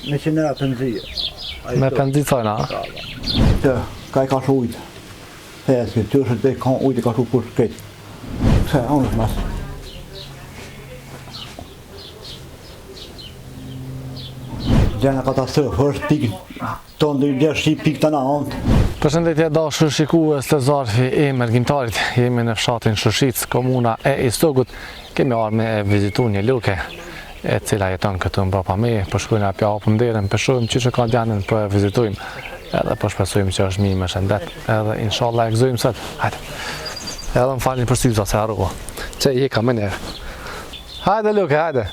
Me qenera pëndzije. Me pëndzi cojna? Të, ka I ka shu ujtë. Theski, të është të ka ujtë ka shu kush këtë. Se, unë është mas. Gjena katastrofë, është pikë, tonë dhe dhe shqip pikë të na ontë. Përshëndetje dashur shikues të Zarfi e Mergjimtarit. Jemi në fshatin Shushicë, komuna e Istogut. Kemi ardhur me vizitu një luke e cila jeton këtu mbrapa me, po shkojmë apo hapëm derën, po shohim çish ka djanën, po e vizitojmë. Edhe po shpresojmë që është mirë me shëndet. Edhe inshallah e gëzojmë sot. Hajde. Edhe më falni për syze se harrova. Çe je kam ne. Hajde luke, hajde.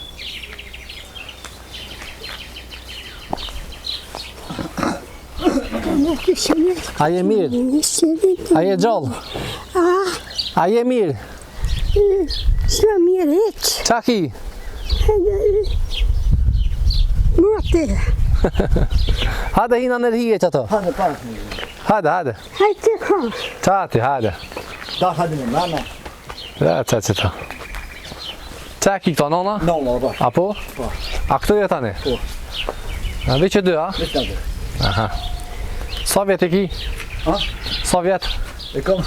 A je mirë? A je gjallë? A je mirë? S'ma mirë hiç. Qa ki? Mote. Hajde hina në rhije që ato. Hajde pas një. Hajde. Hajde ka. Qati, hajde. Da hajde në mama. Ja, që ta. Qa ki këto nona? Nolla, ba. Apo? Po. A këto je tani? Po. A vi që dy, a? Vishtë në dhe. Aha. Sa vjet e ki? Ha? Sa vjet? E kom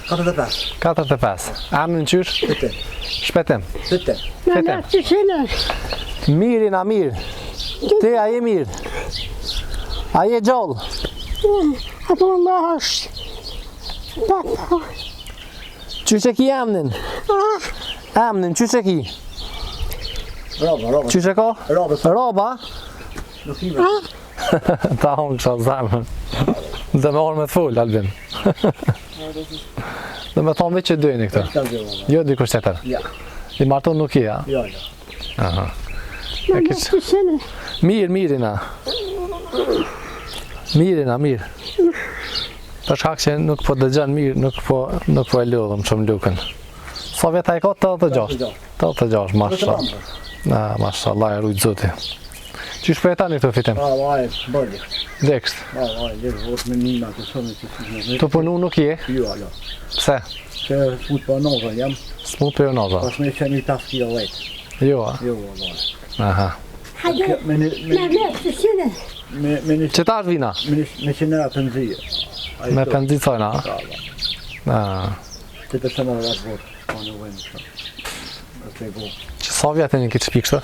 45. 45. Emrin qysh? Shpetem. Shpetim. Shpetem. Në të shënë. Mirin a mirë. Ti a je mirë. A je gjallë. Apo Allah është. Papa. Qysh e ki emnin? Emnin, qysh e ki? Roba. Qysh e ka? Roba. Roba? Nuk I me. Ta unë kësha zemën. Dhe me orë me të full, Albin. Dhe me thonë veç që dojni këtë. Shka dhe roba. Jo dikush tjetër. Ja. I marton nuk i, a? Ja. Aha. Në të shënë. Mirina. Mirë. Për shkak që nuk po dëgjon mirë, nuk po e lodhëm shumë lukën. Sa vjeta e ka? 86. 86, mashallah. Mashallah, e rujtë zoti. Qysh për e tani këto fitim? Vaj, bërdi. Dekst. Vaj, vot me nima të shumë që Të punu nuk je? Jo, alo. Pse? Se smut për noza jam, Smut për jonaza? pas me që një tafë kilo vetë. Jo, a? Jo, vaj. Aha. Hajde. Në të shënë. Qëtar vina? Me qenera pëndzije. Me pëndzi cojna? Të të shumë dhe atë votë, pa në vëjmë shumë. Që sa vjetin një këtë shpi kështë?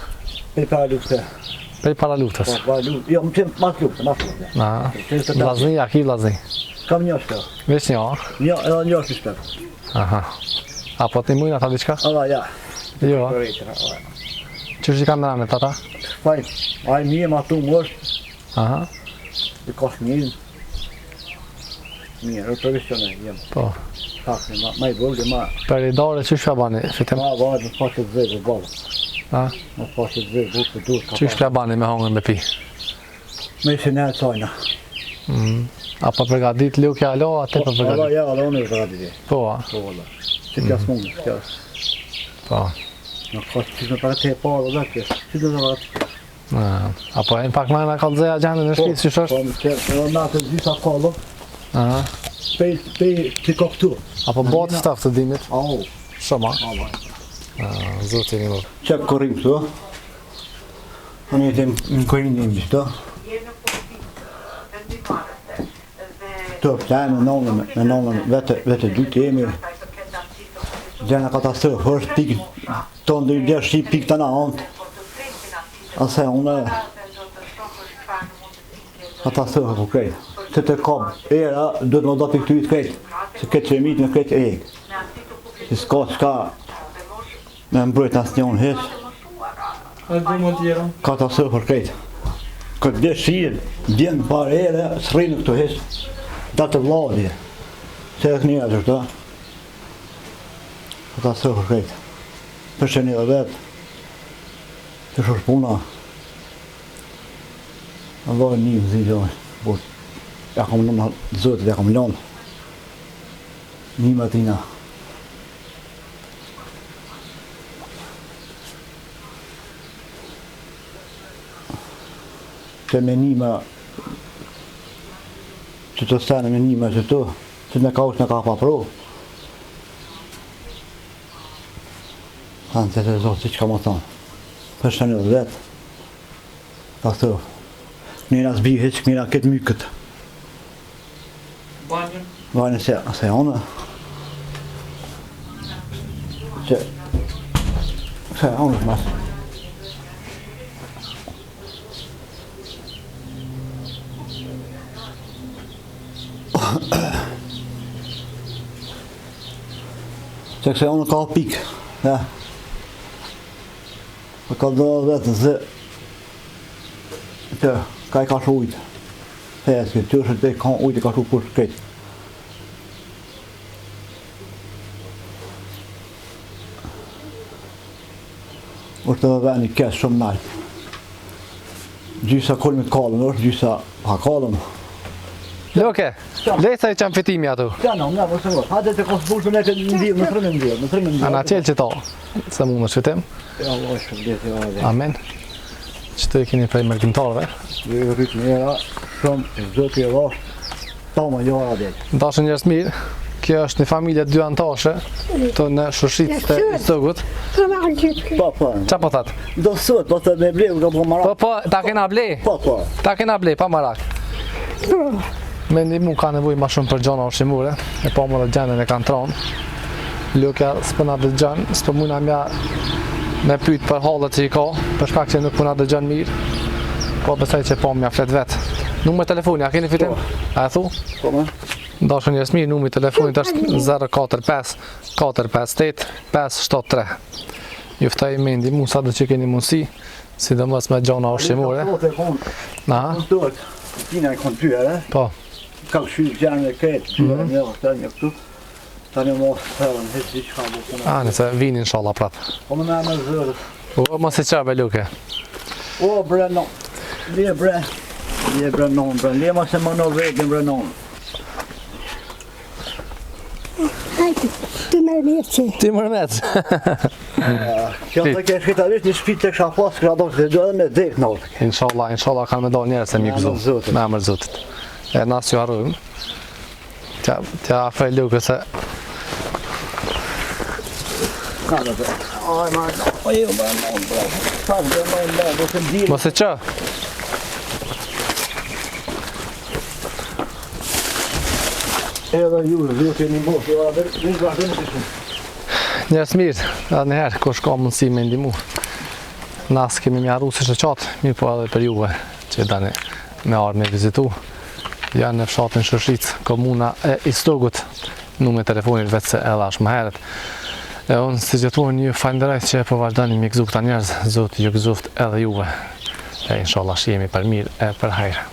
Për para lufte. Prej para luftës? Jo, më qenë mas lufte. Vlazni, a ki vlazni? Kam një shka. Veç një a? Edhe një është shpër. Aha. Apo ti mujnë ata diqka? Alla, ja. Jo, a? Qështë i kam në anë tata? Fajn, aj mje ma tu më është, Aha. i kosh mirë. Mirë, profesional jem. Po. Takë, ma I vëllë, ma... Per i dore që shpja bani fitim? Ma vajtë më faqe të zezë, balë. A? Më faqe të zezë, bukë, dur, ka Që shpja bani me hongën me pi? Me ishë në e cajna. Apo përgadit lukja alo, ate për Alla, përgadit? ja, alla, unë e përgadit e. Po, a? Po, alla. Që t'jas mundë, t'jas. Po. Në faqe, që me përgat e parë, dhe t'jas. Që të përgat. Apo e në pak majna ka të zeja gjanë në shpisë, që Po, është? më që në natë të gjitha kallo, Aha. pej t'i ka këtu. Apo botë staf të dimit? Au, Shumë, alla. a? Zotin i më. Që korrim këtu, unë jetim në korrim një këtu. Të pëlejnë me nonën vete dy të jemi. Gjena katastrofë, është pikë, tonë dhe dhe shqip pikë të na ontë. Ase unë katastrofë për krejtë. Se të kam era, do të më do për këtu i të krejtë. Se këtë që e mitë me krejtë e ekë. Se s'ka qka me mbrojt asë njën heqë. Katastrofë për krejtë. Këtë dhe shqirë, djenë par ere, s'rinë këtu heqë. Da të vladje. Se e kënjë atë shta. Katastrofë për krejtë. Për që një dhe vetë. Që shosh puna. Allah e një zi gjojnë. Por, ja kam lënë zotit, ja kam lënë. Një më tina. Që me një më që të stane me një më që të, që me ka ush në ka pa pro. Hanë të zotë që ka më thonë. Për shënë dhe vetë, katastrofë. Njëra s'bi hiç, njëra këtë mykët. Banjën? Banjën se onë. Se onë mas. Se onë ka pikë. Ja. Ka do vetë zë. Ka I ka shu ujtë. Heske, tërshë të ka ujtë ka shu për shkret. është të veni kesë shumë naltë. Gjysa kolë me kalën është, gjysa ha kalën. Luke, lesa I qam fitimi atu. Qana, më së ngërë. Hajde të kosë burë të ne këtë ndihë, më thërë me ndihë. Ana qelë që ta, se mund në shvitim. Ja, Allah, shërbeti, ja. Amen. Që të keni prej mërgjimtarëve. Dhe rritë në era, shumë, zëti e vash, ta më gjara dhe. Dashën njerëz mirë, kjo është një familje 2 antashe, të në Shushicë të Istogut. Pa. Qa po thatë? Do sot, po të me bleu, ka po marak. Po, ta kena ble? Po. Ta kena ble, pa marak. Me ndimu ka nevoj ma shumë për gjona ushqimure, e po më dhe gjendën e kanë tronë. Lukja s'pëna dhe gjën, s'pëmuna mja me pyt për halët që I ka, për shkak që nuk puna dhe gjën mirë, po besaj që po mja flet vetë. Numër telefoni, a keni fitim? A e thu? Po me? Dashën njerëz mirë, numri I telefonit është 045 458 573. Ju ftoj me ndihmu sa do që keni mundësi, sidomos me gjona ushqimore. Aha. Tina e konë tyre, Po. ka këshyrë gjerën e kretë, gjyre një vështë një këtu. Tani mos thërën, heqë që ka do të në. Nëse vini inshallah prapë. Po më me zërë. O, mos I qërbe Luke. O, bre, no. Lje bre non, bre. Lje ma se më në vetin, bre non. Hajde, të mërë mirë që. Ti mërmet. Kjo të ke shkitarisht një shpit të kësha pas, kësha do këtë do edhe me dhek në orë. Inshallah kanë me do njerës e mi gëzu. Me emër Zotit. E nas ju harrujmë. Tja afrej Luke se... Ka dhe dhe. Aj, ma, oj, bre non, bre. Pas dhe ma, do të ndirë. Mos e që? Edhe ju, dhe të një mos, jo, dhe një vazhdo në të shumë. Njerës mirë, edhe njëherë, kush ka mundësi me ndimu. Nas kemi mjaru si shëqatë, mirë po edhe për juve, që dani me arë me vizitu. Janë në fshatin Shushicë, komuna e Istogut, numri telefonit vetë se edhe ashtë më herët. E unë si gjithmonë ju falenderoj që po vazhdoni me gëzu këta njerëz, Zoti ju gëzoft edhe juve. E inshallah shihemi për mirë e për hajrë.